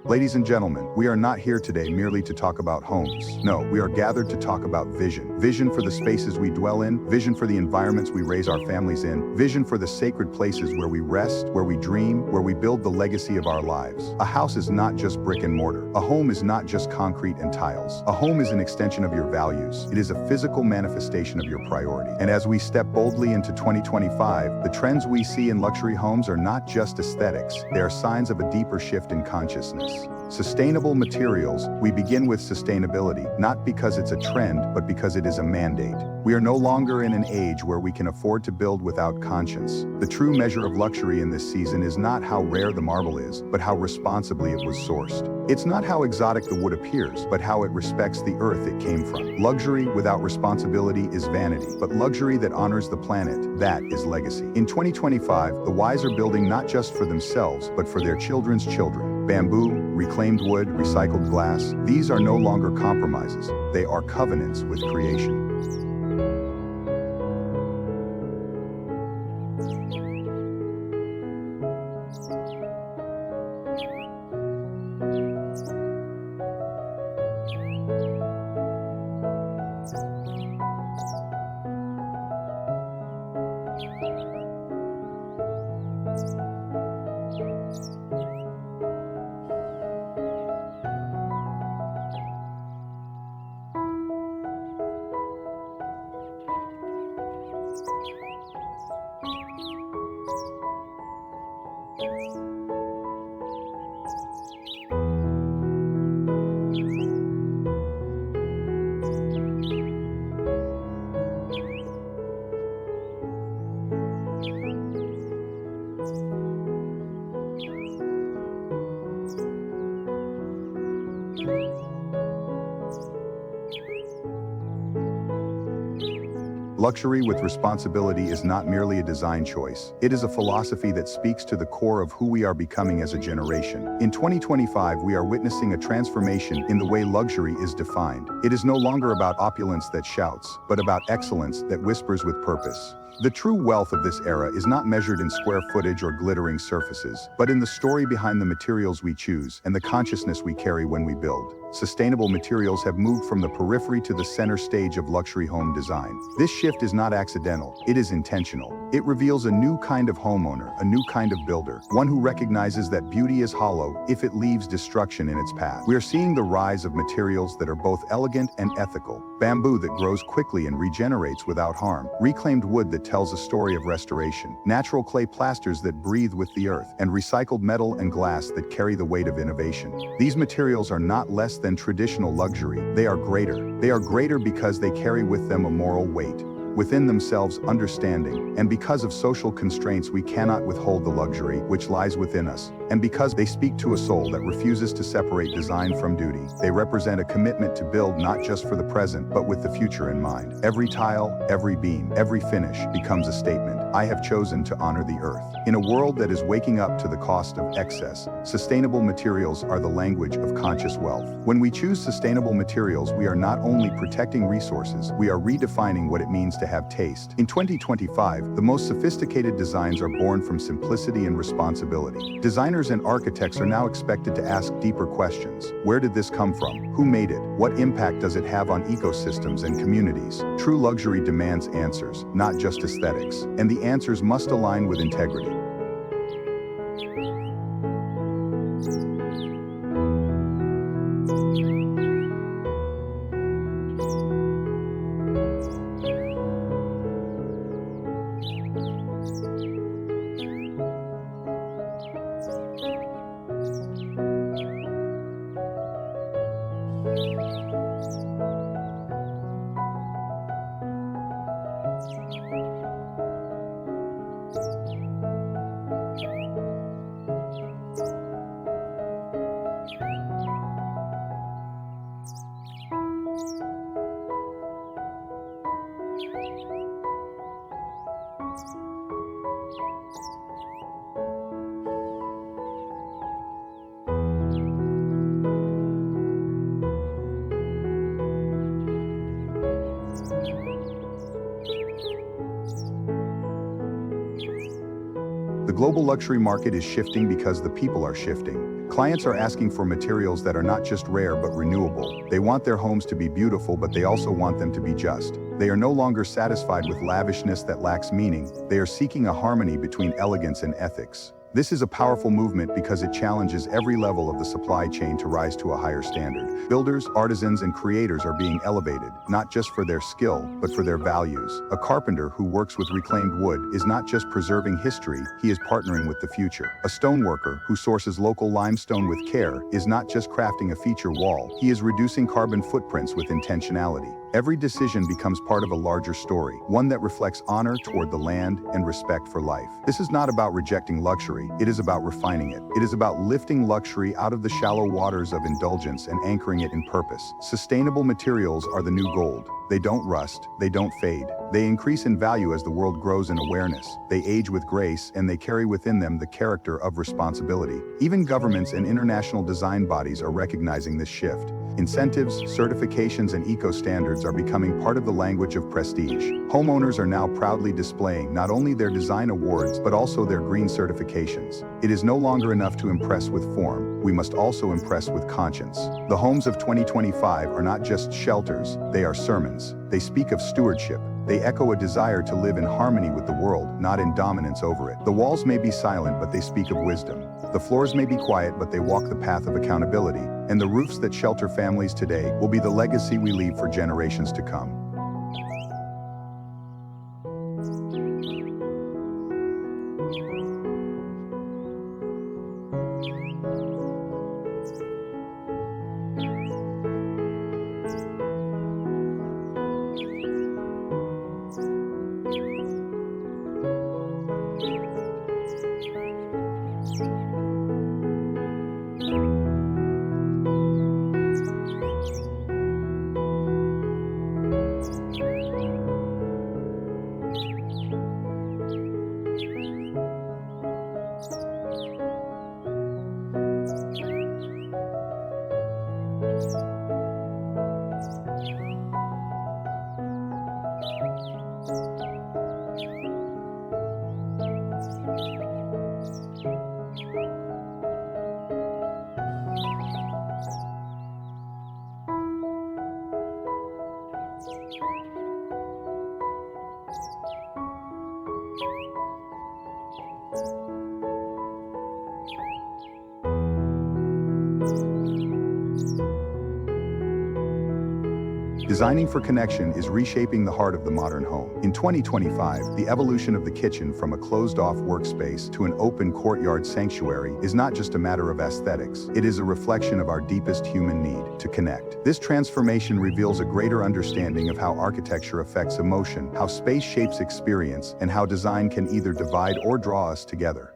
Ladies and gentlemen, we are not here today merely to talk about homes. No, we are gathered to talk about vision. Vision for the spaces we dwell in, vision for the environments we raise our families in, vision for the sacred places where we rest, where we dream, where we build the legacy of our lives. A house is not just brick and mortar. A home is not just concrete and tiles. A home is an extension of your values. It is a physical manifestation of your priority. And as we step boldly into 2025, the trends we see in luxury homes are not just aesthetics. They are signs of a deeper shift in consciousness. Sustainable materials. We begin with sustainability, not because it's a trend, but because it is a mandate. We are no longer in an age where we can afford to build without conscience. The true measure of luxury in this season is not how rare the marble is, but how responsibly it was sourced. It's not how exotic the wood appears, but how it respects the earth it came from. Luxury without responsibility is vanity, but luxury that honors the planet, that is legacy. In 2025, the wise are building not just for themselves, but for their children's children. Bamboo, reclaimed wood, recycled glass, these are no longer compromises. They are covenants with creation. Luxury with responsibility is not merely a design choice. It is a philosophy that speaks to the core of who we are becoming as a generation. In 2025, we are witnessing a transformation in the way luxury is defined. It is no longer about opulence that shouts, but about excellence that whispers with purpose. The true wealth of this era is not measured in square footage or glittering surfaces, but in the story behind the materials we choose and the consciousness we carry when we build. Sustainable materials have moved from the periphery to the center stage of luxury home design. This shift is not accidental, it is intentional. It reveals a new kind of homeowner, a new kind of builder, one who recognizes that beauty is hollow if it leaves destruction in its path. We are seeing the rise of materials that are both elegant and ethical. Bamboo that grows quickly and regenerates without harm. Reclaimed wood that tells a story of restoration. Natural clay plasters that breathe with the earth. And recycled metal and glass that carry the weight of innovation. These materials are not less than traditional luxury. They are greater. They are greater because they carry with them a moral weight. Within themselves understanding, and because of social constraints we cannot withhold the luxury which lies within us, and because they speak to a soul that refuses to separate design from duty. They represent a commitment to build not just for the present, but with the future in mind. Every tile, every beam, every finish becomes a statement. I have chosen to honor the earth. In a world that is waking up to the cost of excess, sustainable materials are the language of conscious wealth. When we choose sustainable materials, we are not only protecting resources, we are redefining what it means to have taste. In 2025, the most sophisticated designs are born from simplicity and responsibility. Designers and architects are now expected to ask deeper questions. Where did this come from? Who made it? What impact does it have on ecosystems and communities? True luxury demands answers, not just aesthetics. And the answers must align with integrity. global luxury market is shifting because the people are shifting. Clients are asking for materials that are not just rare but renewable. They want their homes to be beautiful, but they also want them to be just. They are no longer satisfied with lavishness that lacks meaning. They are seeking a harmony between elegance and ethics. This is a powerful movement because it challenges every level of the supply chain to rise to a higher standard. Builders, artisans, and creators are being elevated, not just for their skill, but for their values. A carpenter who works with reclaimed wood is not just preserving history, he is partnering with the future. A stoneworker who sources local limestone with care is not just crafting a feature wall, he is reducing carbon footprints with intentionality. Every decision becomes part of a larger story, one that reflects honor toward the land and respect for life. This is not about rejecting luxury, it is about refining it. It is about lifting luxury out of the shallow waters of indulgence and anchoring it in purpose. Sustainable materials are the new gold. They don't rust, they don't fade. They increase in value as the world grows in awareness. They age with grace, and they carry within them the character of responsibility. Even governments and international design bodies are recognizing this shift. Incentives, certifications, and eco-standards are becoming part of the language of prestige. Homeowners are now proudly displaying not only their design awards but also their green certifications. It is no longer enough to impress with form, we must also impress with conscience. The homes of 2025 are not just shelters, they are sermons. They speak of stewardship. They echo a desire to live in harmony with the world, not in dominance over it. The walls may be silent, but they speak of wisdom. The floors may be quiet, but they walk the path of accountability. And the roofs that shelter families today will be the legacy we leave for generations to come. Designing for connection is reshaping the heart of the modern home. In 2025, the evolution of the kitchen from a closed-off workspace to an open courtyard sanctuary is not just a matter of aesthetics. It is a reflection of our deepest human need to connect. This transformation reveals a greater understanding of how architecture affects emotion, how space shapes experience, and how design can either divide or draw us together.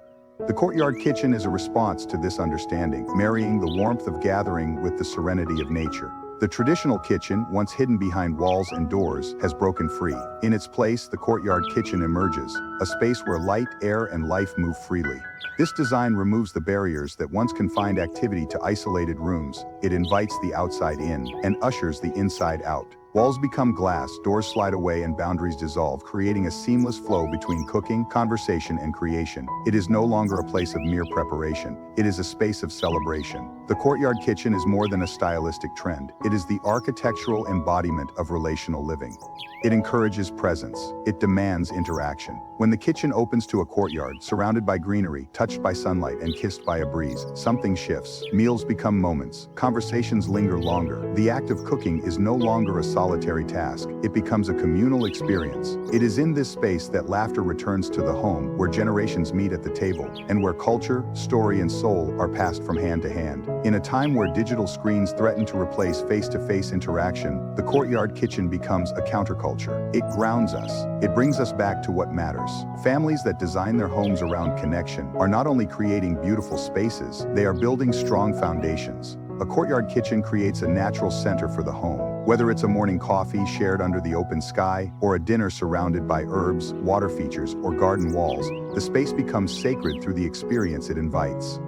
The courtyard kitchen is a response to this understanding, marrying the warmth of gathering with the serenity of nature. The traditional kitchen, once hidden behind walls and doors, has broken free. In its place, the courtyard kitchen emerges, a space where light, air, and life move freely. This design removes the barriers that once confined activity to isolated rooms. It invites the outside in and ushers the inside out. Walls become glass, doors slide away, and boundaries dissolve, creating a seamless flow between cooking, conversation, and creation. It is no longer a place of mere preparation. It is a space of celebration. The courtyard kitchen is more than a stylistic trend. It is the architectural embodiment of relational living. It encourages presence. It demands interaction. When the kitchen opens to a courtyard, surrounded by greenery, touched by sunlight, and kissed by a breeze, something shifts. Meals become moments. Conversations linger longer. The act of cooking is no longer a solitary task. It becomes a communal experience. It is in this space that laughter returns to the home, where generations meet at the table, and where culture, story, and soul are passed from hand to hand. In a time where digital screens threaten to replace face-to-face interaction, the courtyard kitchen becomes a counterculture. It grounds us. It brings us back to what matters. Families that design their homes around connection are not only creating beautiful spaces, they are building strong foundations. A courtyard kitchen creates a natural center for the home. Whether it's a morning coffee shared under the open sky, or a dinner surrounded by herbs, water features, or garden walls, the space becomes sacred through the experience it invites.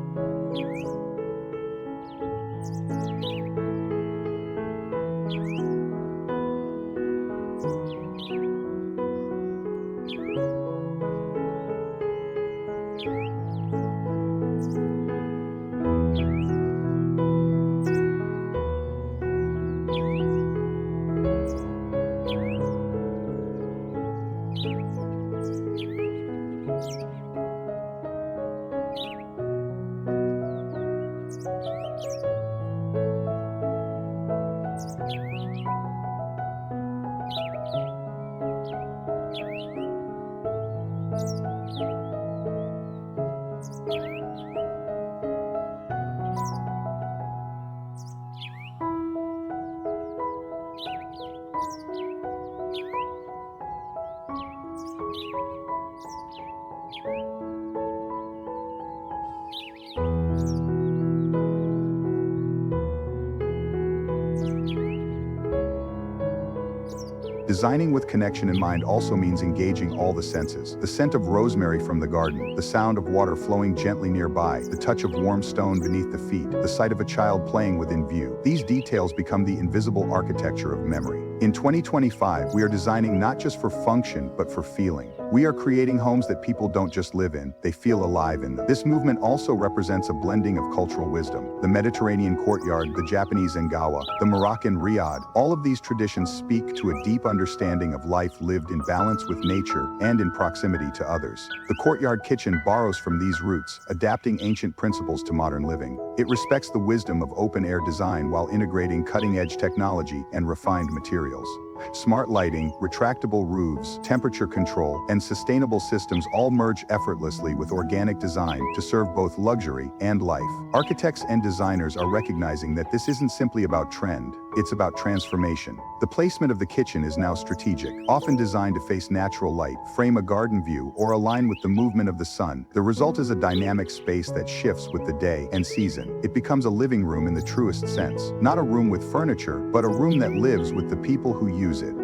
Designing with connection in mind also means engaging all the senses. The scent of rosemary from the garden, the sound of water flowing gently nearby, the touch of warm stone beneath the feet, the sight of a child playing within view. These details become the invisible architecture of memory. In 2025, we are designing not just for function, but for feeling. We are creating homes that people don't just live in, they feel alive in them. This movement also represents a blending of cultural wisdom. The Mediterranean courtyard, the Japanese engawa, the Moroccan riad, all of these traditions speak to a deep understanding of life lived in balance with nature and in proximity to others. The courtyard kitchen borrows from these roots, adapting ancient principles to modern living. It respects the wisdom of open-air design while integrating cutting-edge technology and refined materials. Smart lighting, retractable roofs, temperature control, and sustainable systems all merge effortlessly with organic design to serve both luxury and life. Architects and designers are recognizing that this isn't simply about trend, it's about transformation. The placement of the kitchen is now strategic, often designed to face natural light, frame a garden view, or align with the movement of the sun. The result is a dynamic space that shifts with the day and season. It becomes a living room in the truest sense. Not a room with furniture, but a room that lives with the people who use it.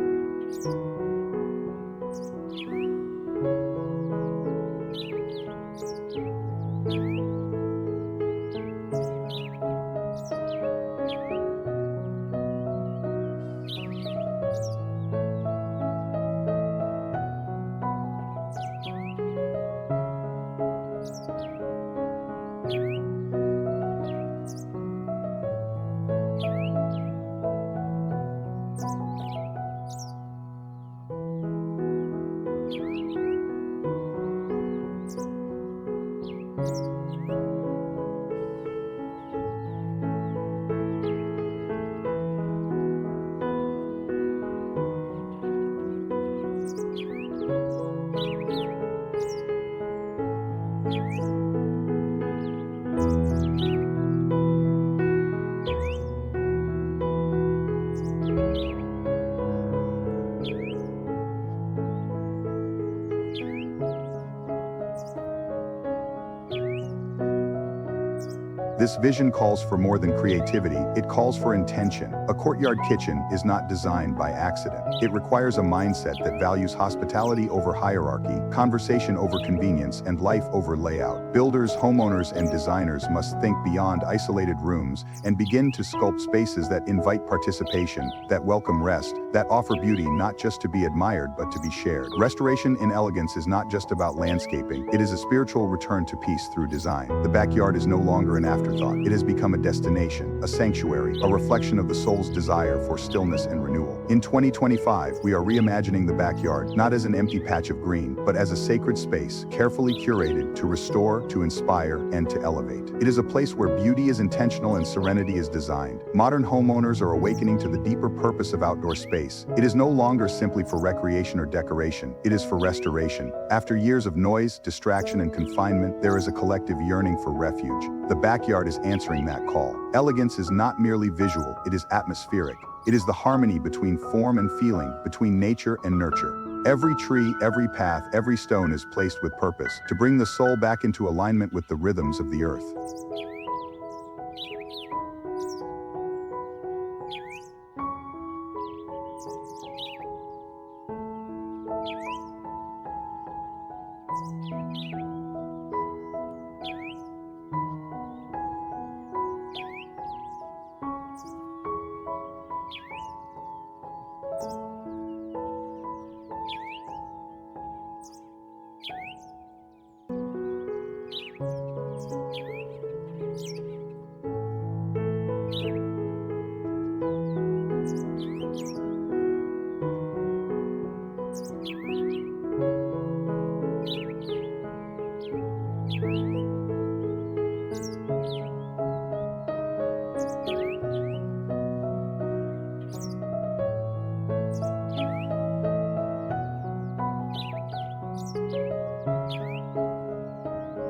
This vision calls for more than creativity, it calls for intention. A courtyard kitchen is not designed by accident. It requires a mindset that values hospitality over hierarchy, conversation over convenience, and life over layout. Builders, homeowners, and designers must think beyond isolated rooms and begin to sculpt spaces that invite participation, that welcome rest, that offer beauty not just to be admired but to be shared. Restoration in Elegance is not just about landscaping, it is a spiritual return to peace through design. The backyard is no longer an afterthought. It has become a destination, a sanctuary, a reflection of the soul's desire for stillness and renewal. In 2025, we are reimagining the backyard, not as an empty patch of green, but as a sacred space, carefully curated to restore, to inspire, and to elevate. It is a place where beauty is intentional and serenity is designed. Modern homeowners are awakening to the deeper purpose of outdoor space. It is no longer simply for recreation or decoration, it is for restoration. After years of noise, distraction, and confinement, there is a collective yearning for refuge. The backyard is answering that call. Elegance is not merely visual, it is atmospheric. It is the harmony between form and feeling, between nature and nurture. Every tree, every path, every stone is placed with purpose, to bring the soul back into alignment with the rhythms of the earth.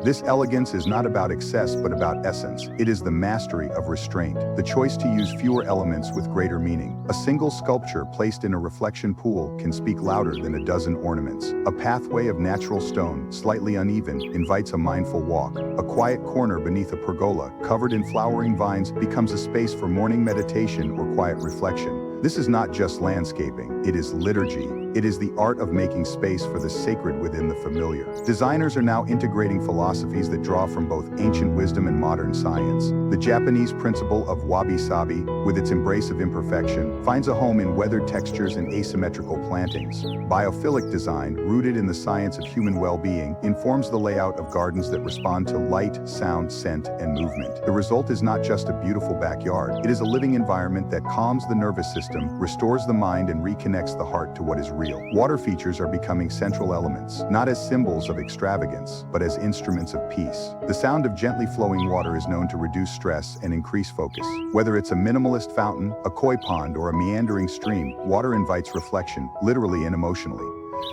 This elegance is not about excess but about essence. It is the mastery of restraint, the choice to use fewer elements with greater meaning. A single sculpture placed in a reflection pool can speak louder than a dozen ornaments. A pathway of natural stone, slightly uneven, invites a mindful walk. A quiet corner beneath a pergola, covered in flowering vines, becomes a space for morning meditation or quiet reflection. This is not just landscaping, it is liturgy. It is the art of making space for the sacred within the familiar. Designers are now integrating philosophies that draw from both ancient wisdom and modern science. The Japanese principle of wabi-sabi, with its embrace of imperfection, finds a home in weathered textures and asymmetrical plantings. Biophilic design, rooted in the science of human well-being, informs the layout of gardens that respond to light, sound, scent, and movement. The result is not just a beautiful backyard, it is a living environment that calms the nervous system, restores the mind, and reconnects the heart to what is real. Water features are becoming central elements, not as symbols of extravagance, but as instruments of peace. The sound of gently flowing water is known to reduce stress and increase focus. Whether it's a minimalist fountain, a koi pond, or a meandering stream, water invites reflection, literally and emotionally.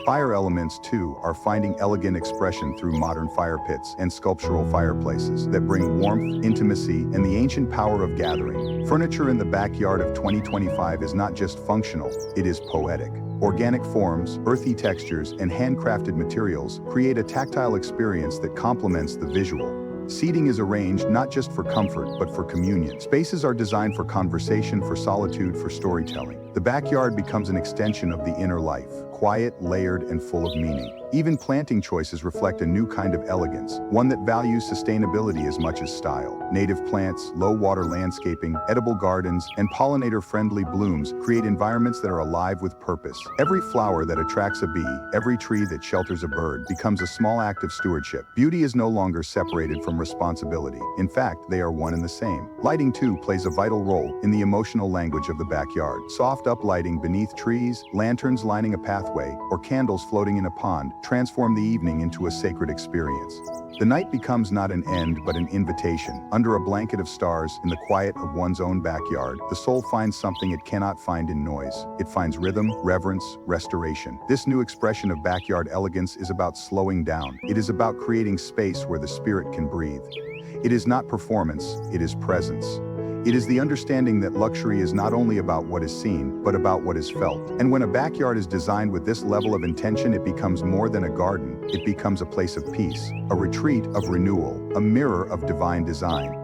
Fire elements, too, are finding elegant expression through modern fire pits and sculptural fireplaces that bring warmth, intimacy, and the ancient power of gathering. Furniture in the backyard of 2025 is not just functional, it is poetic. Organic forms, earthy textures, and handcrafted materials create a tactile experience that complements the visual. Seating is arranged not just for comfort, but for communion. Spaces are designed for conversation, for solitude, for storytelling. The backyard becomes an extension of the inner life, quiet, layered, and full of meaning. Even planting choices reflect a new kind of elegance, one that values sustainability as much as style. Native plants, low-water landscaping, edible gardens, and pollinator-friendly blooms create environments that are alive with purpose. Every flower that attracts a bee, every tree that shelters a bird, becomes a small act of stewardship. Beauty is no longer separated from responsibility. In fact, they are one and the same. Lighting, too, plays a vital role in the emotional language of the backyard. Soft uplighting beneath trees, lanterns lining a pathway, or candles floating in a pond transform the evening into a sacred experience. The night becomes not an end but an invitation. Under a blanket of stars, in the quiet of one's own backyard, the soul finds something it cannot find in noise. It finds rhythm, reverence, restoration. This new expression of backyard elegance is about slowing down. It is about creating space where the spirit can breathe. It is not performance, it is presence. It is the understanding that luxury is not only about what is seen, but about what is felt. And when a backyard is designed with this level of intention, it becomes more than a garden. It becomes a place of peace, a retreat of renewal, a mirror of divine design.